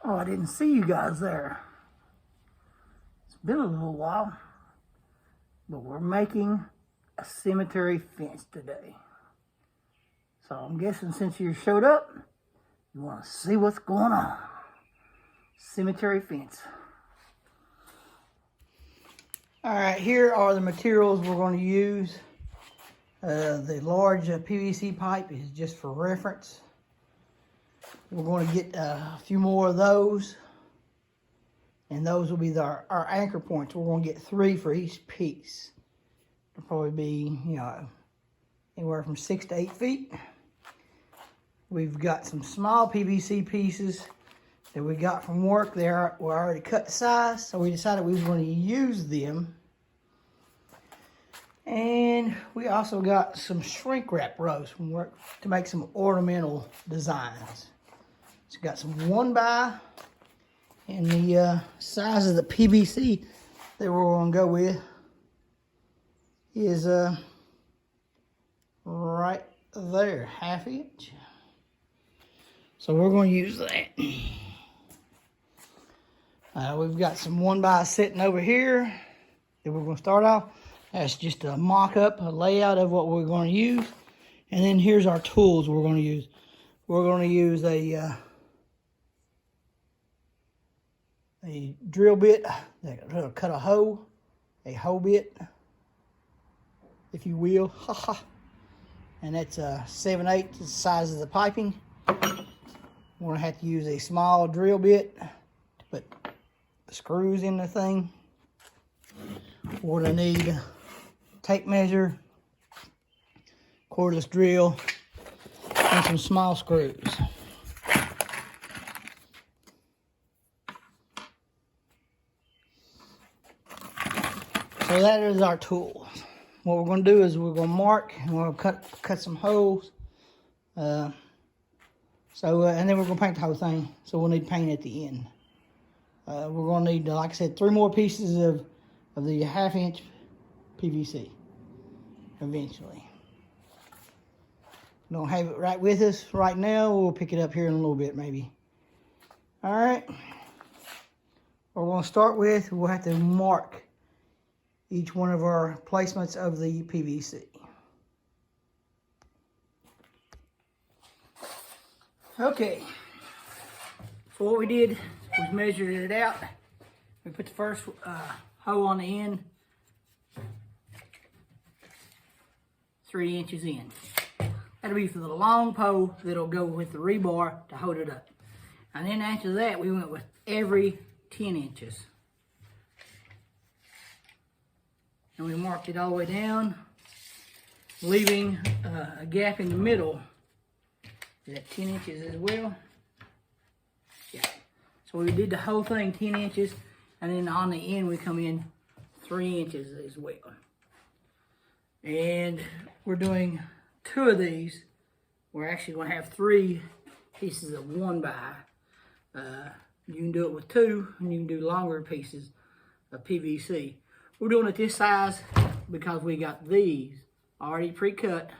Oh, I didn't see you guys there. It's been a little while, but we're making a cemetery fence today. So I'm guessing since you showed up, you want to see what's going on. Cemetery fence. All right, here are the materials we're going to use. The large PVC pipe is just for reference. We're going to get a few more of those, and those will be our anchor points. We're going to get 3 for each piece. It'll probably be, anywhere from 6 to 8 feet. We've got some small PVC pieces that we got from work. Were already cut to size, so we decided we were going to use them. And we also got some shrink wrap ropes from work to make some ornamental designs. So got some 1x, and the size of the PVC that we're going to go with is right there, 1/2 inch. So we're going to use that. We've got some 1x sitting over here that we're going to start off. That's just a mock-up, a layout of what we're going to use. And then here's our tools we're going to use. We're going to use a drill bit that'll cut a hole bit, if you will. And that's 7/8 the size of the piping. We're going to have to use a small drill bit to put the screws in the thing. We're going to need a tape measure, cordless drill, and some small screws. So that is our tools. What we're going to do is we're going to mark, and we're going to cut some holes. And then we're going to paint the whole thing. So we'll need paint at the end. We're going to need, like I said, 3 more pieces of the 1/2 inch PVC eventually. Don't have it right with us right now. We'll pick it up here in a little bit maybe. All right. What we're going to start with, we'll have to mark each one of our placements of the PVC. Okay. So what we did was measured it out. We put the first hole on the end, 3 inches in. That'll be for the long pole that'll go with the rebar to hold it up. And then after that, we went with every 10 inches. And we marked it all the way down, leaving a gap in the middle. Is that 10 inches as well? Yeah. So we did the whole thing 10 inches, and then on the end we come in 3 inches as well. And we're doing 2 of these. We're actually going to have 3 pieces of 1x. You can do it with 2, and you can do longer pieces of PVC. We're doing it this size because we got these already pre-cut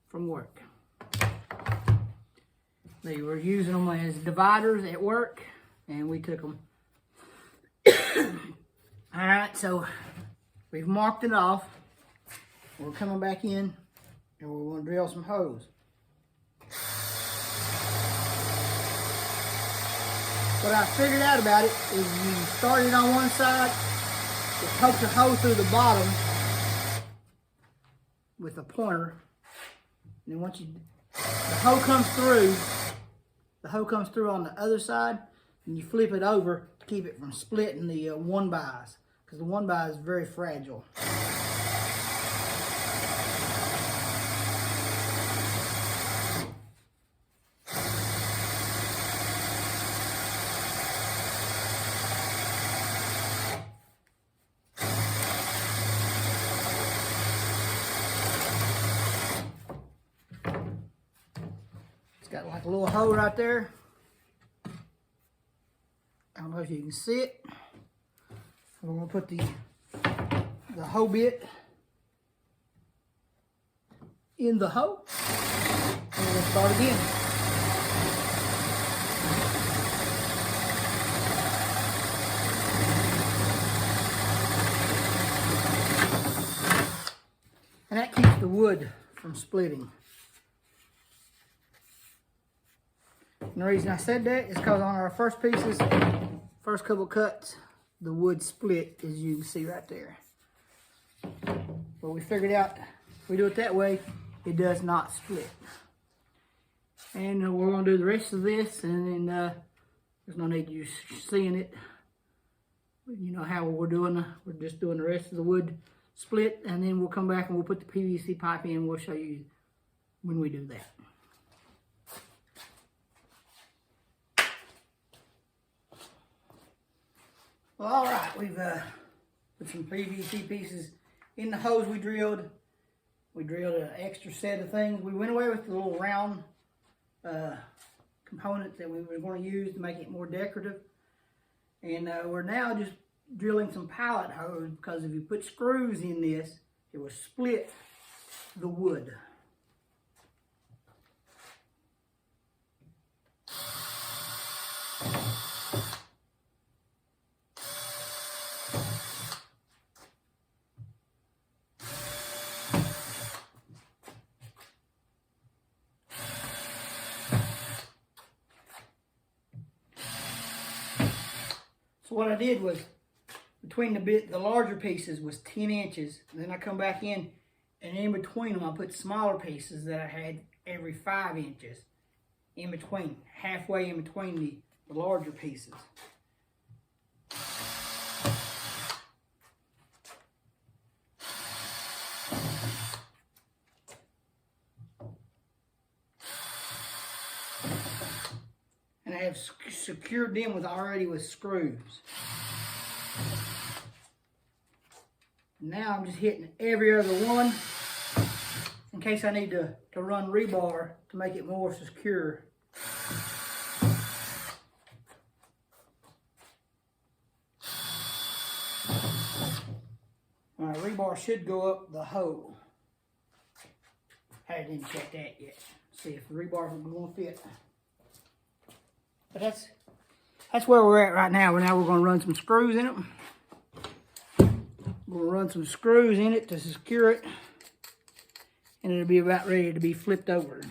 from work. They were using them as dividers at work, and we took them. All right, so we've marked it off. We're coming back in, and we're going to drill some holes. What I figured out about it is you start it on one side, it pokes a hole through the bottom with a pointer, and then once the hole comes through on the other side, and you flip it over to keep it from splitting the 1x's, because the 1x is very fragile. Got like a little hole right there. I don't know if you can see it. We're going to put the hole bit in the hole. And we'll start again. wood from splitting. And the reason I said that is because on our first pieces, first couple cuts, the wood split, as you can see right there. But we figured out if we do it that way, it does not split. And we're going to do the rest of this, and then there's no need to you seeing it. You know how we're doing. We're just doing the rest of the wood split, and then we'll come back and we'll put the PVC pipe in, and we'll show you when we do that. Well, all right, we've put some PVC pieces in the hose we drilled. We drilled an extra set of things. We went away with the little round component that we were going to use to make it more decorative. And we're now just drilling some pallet hose, because if you put screws in this, it will split the wood. So what I did was, between the larger pieces was 10 inches. And then I come back in, and in between them I put smaller pieces that I had every 5 inches in between, halfway in between the larger pieces. And I have secured them with screws. Now I'm just hitting every other one in case I need to run rebar to make it more secure. Alright, rebar should go up the hole. I didn't check that yet. See if the rebar is going to fit. But that's where we're at right now. Now we're going to run some screws in it. We'll run some screws in it to secure it, and it'll be about ready to be flipped over,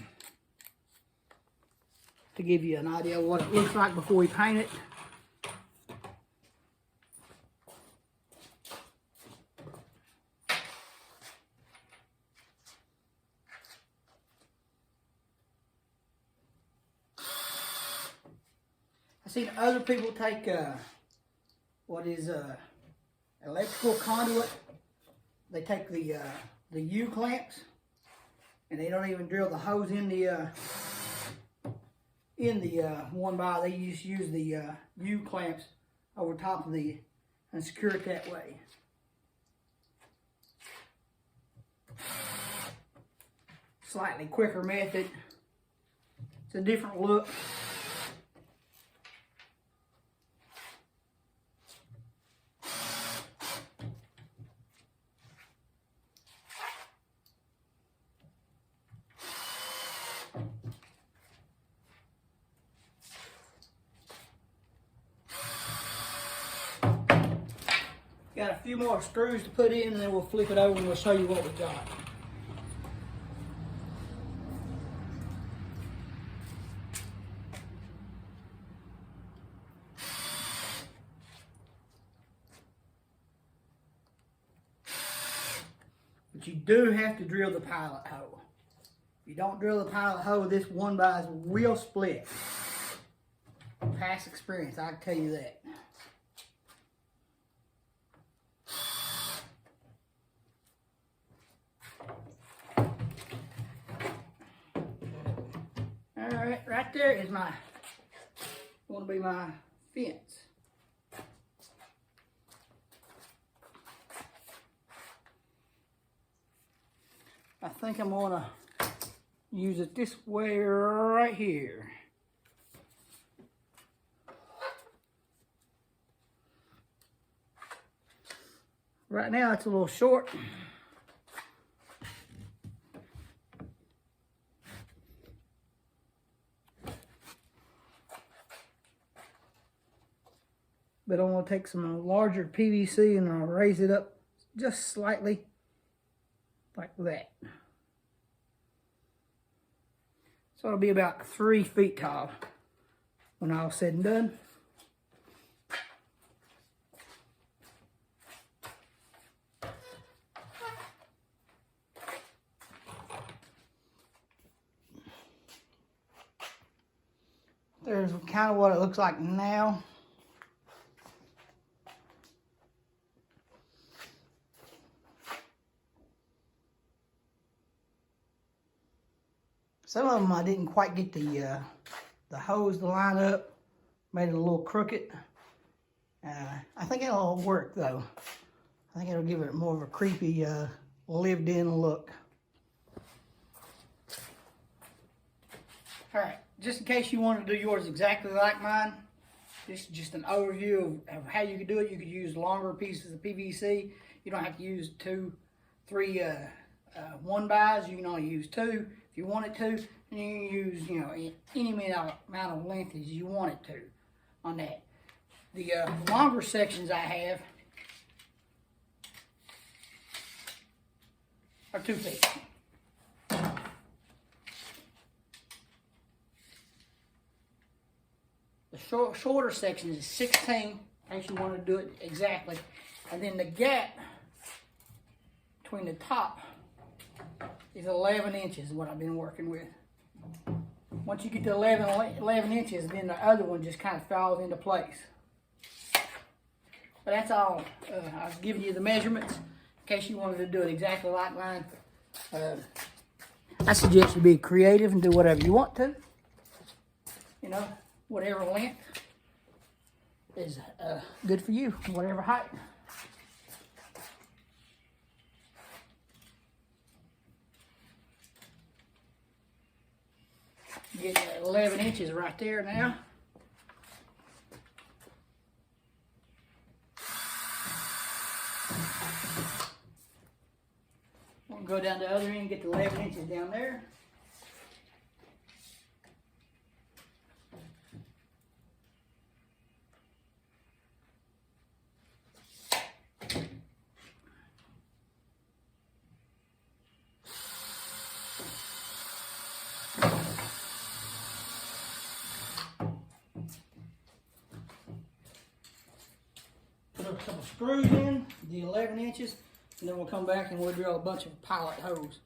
to give you an idea of what it looks like before we paint it. I've seen other people take electrical conduit. They take the U-clamps, and they don't even drill the hose in the one by. They just use the U-clamps over top of and secure it that way. Slightly quicker method. It's a different look. Got a few more screws to put in, and then we'll flip it over and we'll show you what we got. But you do have to drill the pilot hole. If you don't drill the pilot hole, this 1x will split. Past experience, I can tell you that. Alright, right there is going to be my fence. I think I'm going to use it this way right here. Right now it's a little short. But I'm going to take some larger PVC and I'll raise it up just slightly like that. So it'll be about 3 feet tall when all's said and done. There's kind of what it looks like now. Some of them I didn't quite get the hose to line up. Made it a little crooked. I think it'll all work though. I think it'll give it more of a creepy, lived-in look. All right, just in case you want to do yours exactly like mine, this is just an overview of how you could do it. You could use longer pieces of PVC. You don't have to use 2, 3 1-bys. You can only use 2 if you want it to. And you can use, you know, any amount of length as you want it to on that. The longer sections I have are 2 feet. The shorter section is 16, in case you want to do it exactly. And then the gap between the top is 11 inches, is what I've been working with. Once you get to 11 inches, then the other one just kind of falls into place. But that's all. I was giving you the measurements in case you wanted to do it exactly like mine. I suggest you be creative and do whatever you want to. You know, whatever length is good for you, whatever height. Get 11 inches right there now. We'll go down the other end and get the 11 inches down there. Put a couple screws in, the 11 inches, and then we'll come back and we'll drill a bunch of pilot hose.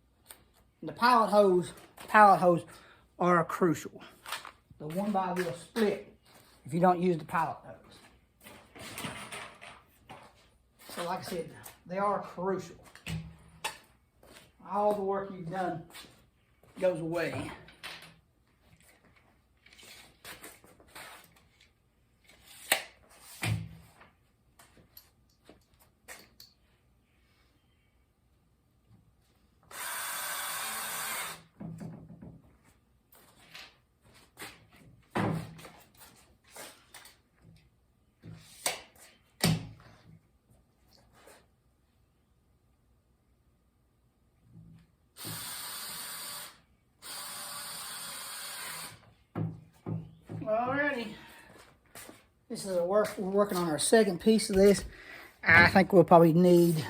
And the pilot hose are crucial. The 1-by will split if you don't use the pilot hose. So like I said, they are crucial. All the work you've done goes away. Alrighty, this is we're working on our second piece of this. I think we'll probably need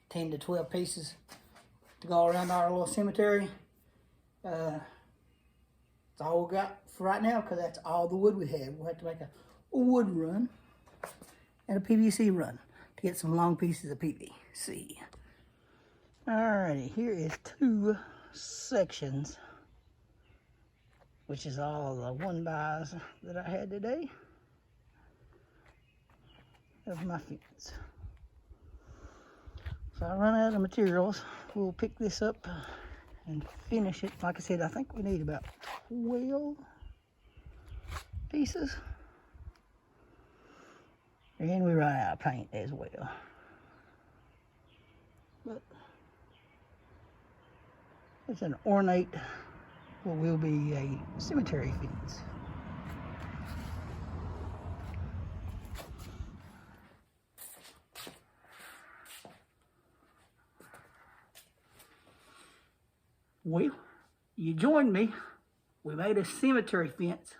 10 to 12 pieces to go around our little cemetery. That's all we got for right now because that's all the wood we have. We'll have to make a wood run and a PVC run to get some long pieces of PVC. Alrighty, here is 2 sections, which is all the 1-bys that I had today of my fence. So I run out of materials. We'll pick this up and finish it. Like I said, I think we need about 12 pieces. And we run out of paint as well. But it's an ornate, what will be a cemetery fence. Well, you joined me. We made a cemetery fence.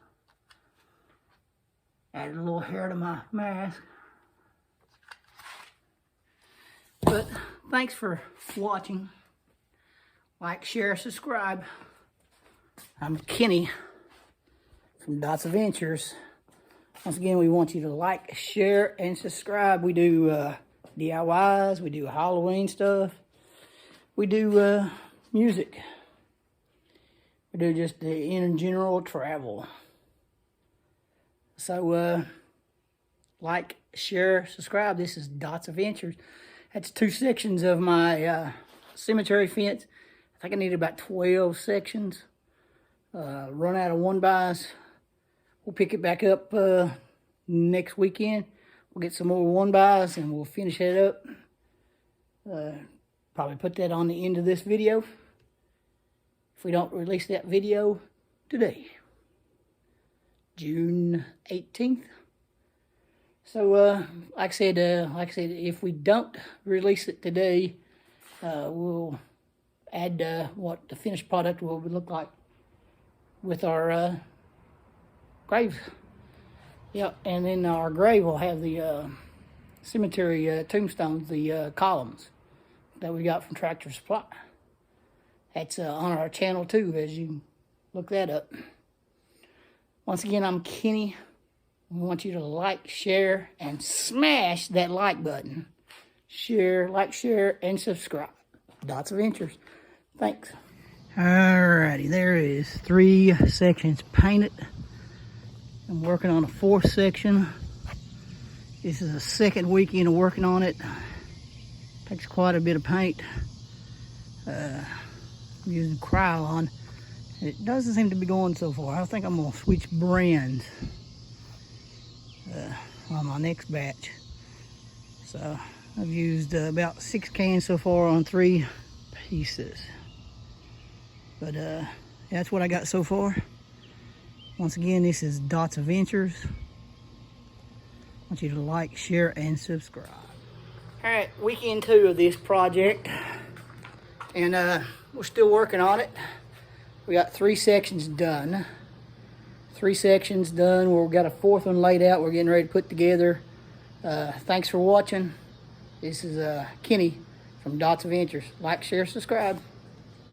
Added a little hair to my mask. But thanks for watching. Like, share, subscribe. I'm Kenny from Dots Adventures. Once again, we want you to like, share, and subscribe. We do DIYs, we do Halloween stuff, we do music, we do just the in general travel. So, like, share, subscribe. This is Dots Adventures. That's 2 sections of my cemetery fence. I think I need about 12 sections. Run out of 1-bys. We'll pick it back up next weekend. We'll get some more 1-bys and we'll finish it up. Probably put that on the end of this video if we don't release that video today, June 18th. So, like I said, if we don't release it today, we'll add what the finished product will look like with our grave. Yep, and then our grave will have the cemetery tombstones, the columns that we got from Tractor Supply. That's on our channel too, as you look that up. Once again, I'm Kenny. We want you to like, share, and smash that like button. Share, like, share, and subscribe. Dots Adventures. Thanks. Alrighty, there is 3 sections painted. I'm working on a 4th section. This is the 2nd weekend of working on it. Takes quite a bit of paint. I'm using Krylon. It doesn't seem to be going so far. I think I'm gonna switch brands on my next batch. So I've used about 6 cans so far on 3 pieces. But that's what I got so far. Once again, this is Dots Adventures. I want you to like, share, and subscribe. All right, weekend 2 of this project. And we're still working on it. We got 3 sections done. 3 sections done. We've got a 4th one laid out. We're getting ready to put together. Thanks for watching. This is Kenny from Dots Adventures. Like, share, subscribe.